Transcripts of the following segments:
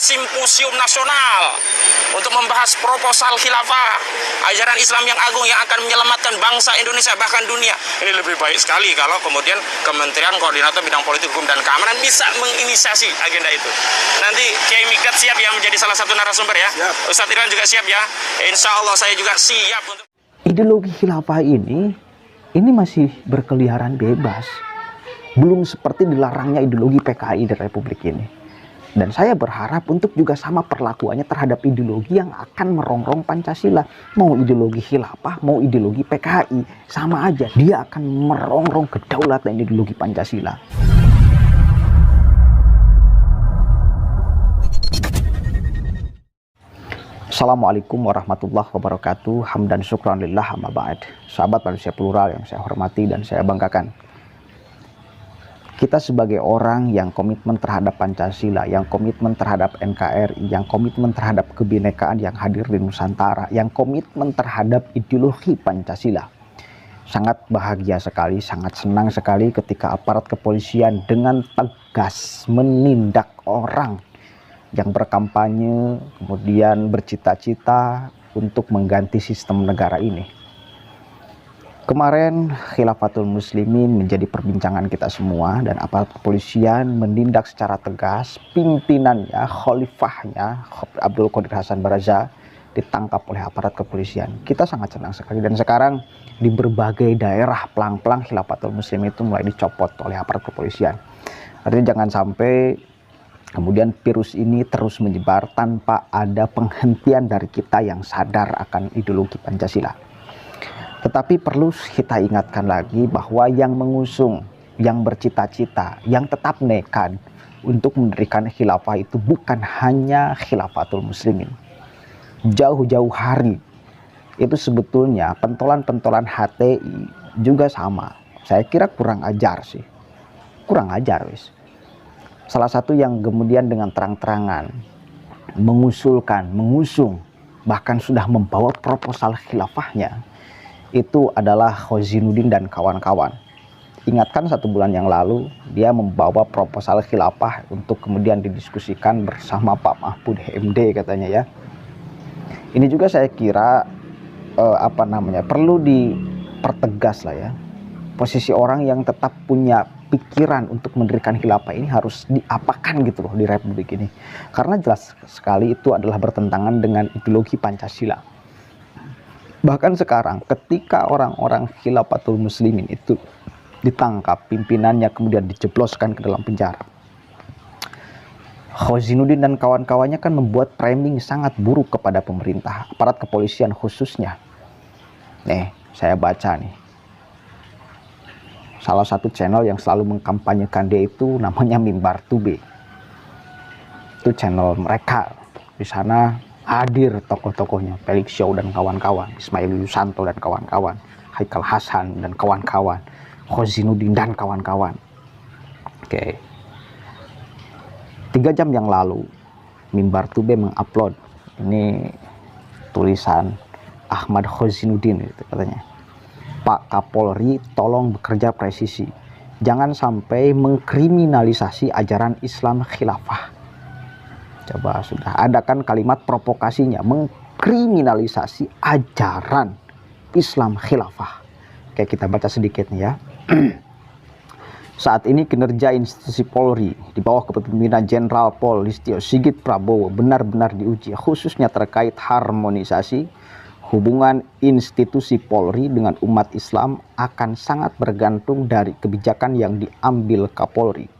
simposium nasional untuk membahas proposal khilafah, ajaran Islam yang agung yang akan menyelamatkan bangsa Indonesia bahkan dunia. Ini lebih baik sekali kalau kemudian Kementerian Koordinator Bidang Politik, Hukum, dan Keamanan bisa menginisiasi agenda itu. Nanti Kiai Mikdad siap ya menjadi salah satu narasumber ya. Siap. Ustadz Irwan juga siap ya. Insya Allah saya juga siap untuk. Ideologi khilafah ini masih berkeliaran bebas. Belum seperti dilarangnya ideologi PKI di Republik ini. Dan saya berharap untuk juga sama perlakuannya terhadap ideologi yang akan merongrong Pancasila. Mau ideologi khilafah, mau ideologi PKI, sama aja. Dia akan merongrong kedaulatan ideologi Pancasila. Assalamualaikum warahmatullahi wabarakatuh. Hamdan syukran lillah amma ba'd. Sahabat manusia plural yang saya hormati dan saya banggakan. Kita sebagai orang yang komitmen terhadap Pancasila, yang komitmen terhadap NKRI, yang komitmen terhadap kebinekaan yang hadir di Nusantara, yang komitmen terhadap ideologi Pancasila. Sangat bahagia sekali, sangat senang sekali ketika aparat kepolisian dengan tegas menindak orang yang berkampanye, kemudian bercita-cita untuk mengganti sistem negara ini. Kemarin Khilafatul Muslimin menjadi perbincangan kita semua dan aparat kepolisian menindak secara tegas pimpinannya, khalifahnya Abdul Qadir Hasan Baraza ditangkap oleh aparat kepolisian. Kita sangat senang sekali dan sekarang di berbagai daerah pelang-pelang Khilafatul Muslimin itu mulai dicopot oleh aparat kepolisian. Artinya jangan sampai kemudian virus ini terus menyebar tanpa ada penghentian dari kita yang sadar akan ideologi Pancasila. Tetapi perlu kita ingatkan lagi bahwa yang mengusung, yang bercita-cita, yang tetap nekat untuk mendirikan khilafah itu bukan hanya Khilafatul Muslimin. Jauh-jauh hari itu sebetulnya pentolan-pentolan HTI juga sama. Saya kira kurang ajar sih. Kurang ajar wis. Salah satu yang kemudian dengan terang-terangan mengusung, bahkan sudah membawa proposal khilafahnya, itu adalah Khozinuddin dan kawan-kawan. Ingatkan 1 bulan yang lalu dia membawa proposal khilafah untuk kemudian didiskusikan bersama Pak Mahfud MD katanya ya. Ini juga saya kira perlu dipertegas lah ya. Posisi orang yang tetap punya pikiran untuk mendirikan khilafah ini harus diapakan gitu loh di Republik ini. Karena jelas sekali itu adalah bertentangan dengan ideologi Pancasila. Bahkan sekarang ketika orang-orang Khilafatul Muslimin itu ditangkap, pimpinannya kemudian dijebloskan ke dalam penjara. Khozinuddin dan kawan-kawannya kan membuat framing sangat buruk kepada pemerintah, aparat kepolisian khususnya. Nih, saya baca nih. Salah satu channel yang selalu mengkampanyekan dia itu namanya Mimbar Tube. Itu channel mereka. Di sana hadir tokoh-tokohnya, Felix Shaw dan kawan-kawan, Ismail Yusanto dan kawan-kawan, Haikal Hasan dan kawan-kawan, Khozinuddin dan kawan-kawan. Oke. 3 jam yang lalu, Mimbar Tube mengupload ini tulisan Ahmad Khozinuddin itu katanya. Pak Kapolri tolong bekerja presisi. Jangan sampai mengkriminalisasi ajaran Islam khilafah. Coba sudah ada kan kalimat provokasinya, mengkriminalisasi ajaran Islam khilafah. Oke, kita baca sedikit nih ya. Saat ini kinerja institusi Polri di bawah kepemimpinan Jenderal Pol Listio Sigit Prabowo benar-benar diuji, khususnya terkait harmonisasi hubungan institusi Polri dengan umat Islam akan sangat bergantung dari kebijakan yang diambil Kapolri.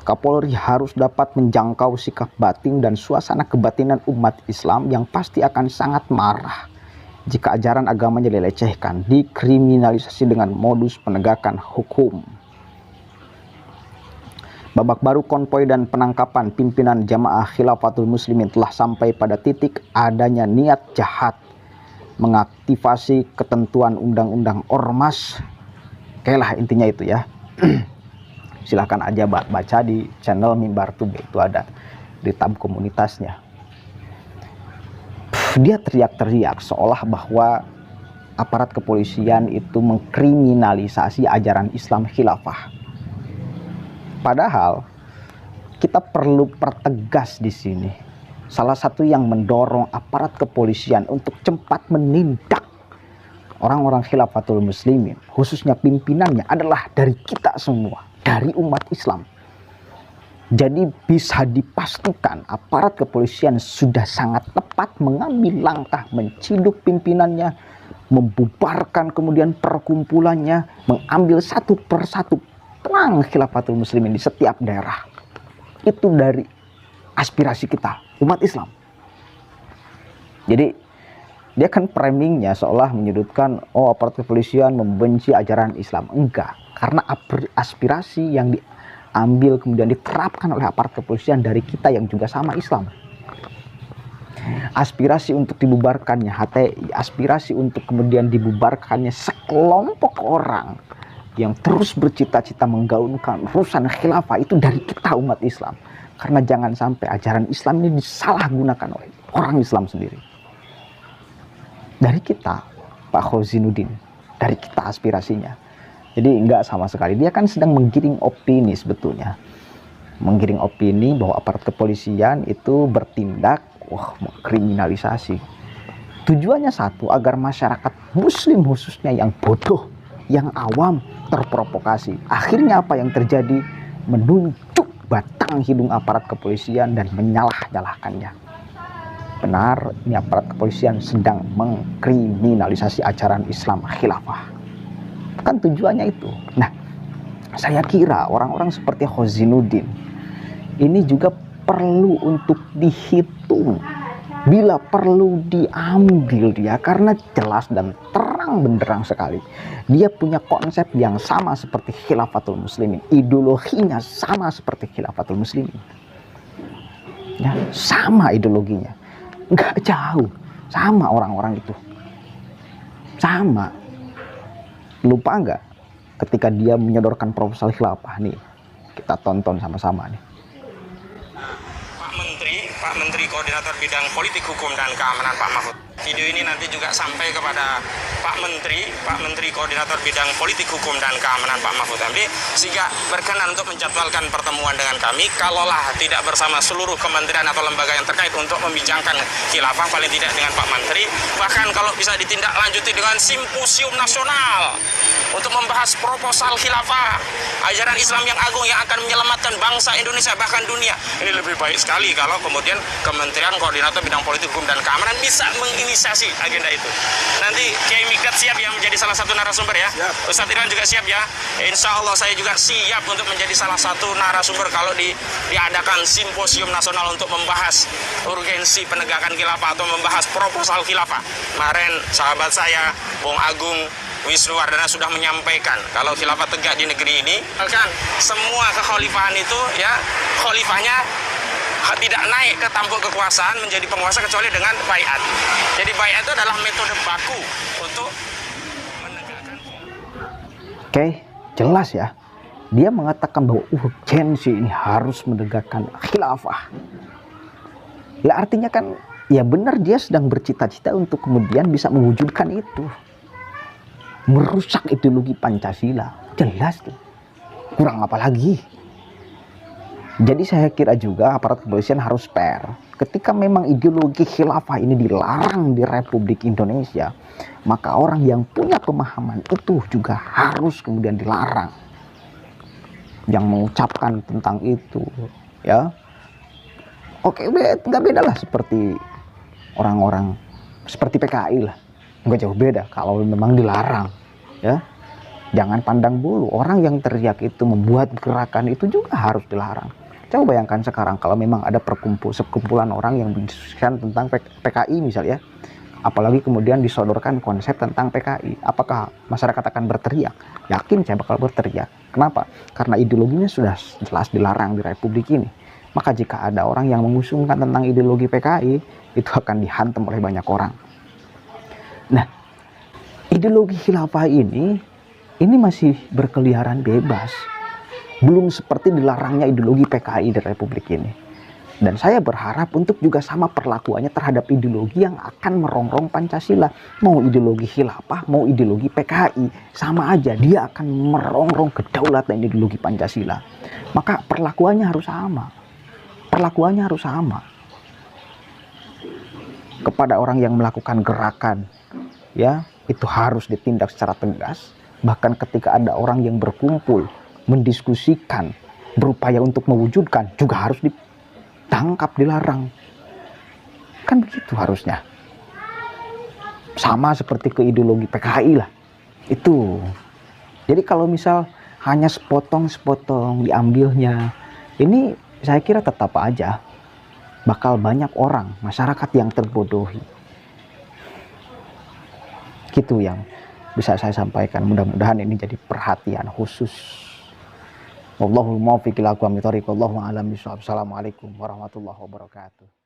Kapolri harus dapat menjangkau sikap batin dan suasana kebatinan umat Islam yang pasti akan sangat marah jika ajaran agamanya dilecehkan, dikriminalisasi dengan modus penegakan hukum. Babak baru konvoi dan penangkapan pimpinan jamaah Khilafatul Muslimin telah sampai pada titik adanya niat jahat mengaktifasi ketentuan undang-undang ormas. Oke lah intinya itu ya. Silahkan aja baca di channel Mimbar Tube, itu ada di tab komunitasnya. Dia teriak-teriak seolah bahwa aparat kepolisian itu mengkriminalisasi ajaran Islam khilafah. Padahal kita perlu pertegas di sini salah satu yang mendorong aparat kepolisian untuk cepat menindak orang-orang khilafatul muslimin, khususnya pimpinannya, adalah dari kita semua, dari umat Islam. Jadi bisa dipastikan aparat kepolisian sudah sangat tepat mengambil langkah menciduk pimpinannya, membubarkan kemudian perkumpulannya, mengambil satu persatu perang khilafatul muslimin di setiap daerah. Itu dari aspirasi kita, umat Islam. Jadi dia kan framingnya seolah menyudutkan, oh aparat kepolisian membenci ajaran Islam. Enggak, karena aspirasi yang diambil kemudian diterapkan oleh aparat kepolisian dari kita yang juga sama Islam. Aspirasi untuk dibubarkannya HTI, aspirasi untuk kemudian dibubarkannya sekelompok orang yang terus bercita-cita menggaungkan urusan khilafah, itu dari kita umat Islam. Karena jangan sampai ajaran Islam ini disalahgunakan oleh orang Islam sendiri. Dari kita, Pak Khozinuddin, dari kita aspirasinya. Jadi enggak sama sekali, dia kan sedang menggiring opini sebetulnya. Menggiring opini bahwa aparat kepolisian itu bertindak kriminalisasi. Tujuannya satu, agar masyarakat muslim khususnya yang bodoh, yang awam terprovokasi. Akhirnya apa yang terjadi? Menunjuk batang hidung aparat kepolisian dan menyalah-nyalahkannya. Benar, ini aparat kepolisian sedang mengkriminalisasi ajaran Islam khilafah. Kan tujuannya itu. Nah, saya kira orang-orang seperti Khozinuddin ini juga perlu untuk dihitung, bila perlu diambil dia, karena jelas dan terang benderang sekali dia punya konsep yang sama seperti khilafatul muslimin, ideologinya sama seperti khilafatul muslimin, ya, sama ideologinya, nggak jauh, sama orang-orang itu, sama. Lupa nggak ketika dia menyodorkan proposal khilafah nih, kita tonton sama-sama nih. Pak Menteri Koordinator Bidang Politik Hukum dan Keamanan Pak Mahfud. Video ini nanti juga sampai kepada Pak Menteri Koordinator Bidang Politik Hukum dan Keamanan Pak Mahfud MD, sehingga berkenan untuk menjadwalkan pertemuan dengan kami, kalaulah tidak bersama seluruh kementerian atau lembaga yang terkait untuk membincangkan khilafah, paling tidak dengan Pak Menteri, bahkan kalau bisa ditindaklanjuti dengan simposium nasional untuk membahas proposal khilafah, ajaran Islam yang agung yang akan menyelamatkan bangsa Indonesia bahkan dunia. Ini lebih baik sekali kalau kemudian Kementerian Koordinator Bidang Politik Hukum dan Keamanan bisa menginisiasi agenda itu. Nanti Kiai Mikdad siap ya menjadi salah satu narasumber ya. Ustadz Irwan juga siap ya. Insya Allah saya juga siap untuk menjadi salah satu narasumber kalau diadakan simposium nasional untuk membahas urgensi penegakan khilafah atau membahas proposal khilafah. Kemarin sahabat saya Bung Agung Wisnuwardana sudah menyampaikan kalau khilafah tegak di negeri ini, kan semua kekhalifahan itu ya, khalifahnya tidak naik ke tampuk kekuasaan menjadi penguasa kecuali dengan baiat. Jadi baiat itu adalah metode baku untuk menegakkan. Oke, jelas ya. Dia mengatakan bahwa urgensi ini harus menegakkan khilafah. Ya artinya kan ya benar, dia sedang bercita-cita untuk kemudian bisa mewujudkan itu. Merusak ideologi Pancasila. Jelas tuh. Kurang apa lagi? Jadi saya kira juga aparat kepolisian harus fair. Ketika memang ideologi khilafah ini dilarang di Republik Indonesia, maka orang yang punya pemahaman itu juga harus kemudian dilarang. Yang mengucapkan tentang itu, ya. Oke, nggak beda lah seperti orang-orang seperti PKI lah. Nggak jauh beda kalau memang dilarang, ya. Jangan pandang bulu, orang yang teriak itu membuat gerakan itu juga harus dilarang. Coba bayangkan sekarang kalau memang ada sekumpulan orang yang mendiskusikan tentang PKI misalnya, apalagi kemudian disodorkan konsep tentang PKI, apakah masyarakat akan berteriak? Yakin saya bakal berteriak. Kenapa? Karena ideologinya sudah jelas dilarang di Republik ini. Maka jika ada orang yang mengusungkan tentang ideologi PKI, itu akan dihantam oleh banyak orang. Nah, ideologi khilafah ini masih berkeliaran bebas. Belum seperti dilarangnya ideologi PKI di Republik ini. Dan saya berharap untuk juga sama perlakuannya terhadap ideologi yang akan merongrong Pancasila. Mau ideologi khilafah, mau ideologi PKI, sama aja, dia akan merongrong kedaulatan ideologi Pancasila. Maka perlakuannya harus sama. Perlakuannya harus sama. kepada orang yang melakukan gerakan, ya, itu harus ditindak secara tegas. Bahkan ketika ada orang yang berkumpul mendiskusikan, berupaya untuk mewujudkan, juga harus ditangkap, dilarang. Kan begitu harusnya. Sama seperti ke ideologi PKI lah. Itu. Jadi kalau misal hanya sepotong-sepotong diambilnya, ini saya kira tetap aja bakal banyak orang, masyarakat yang terbodohi. Gitu yang bisa saya sampaikan. Mudah-mudahan ini jadi perhatian khusus. Wallahul muwaffiq ila aqwamit thoriq. Wallahu a'lam bishawab. Assalamualaikum warahmatullahi wabarakatuh.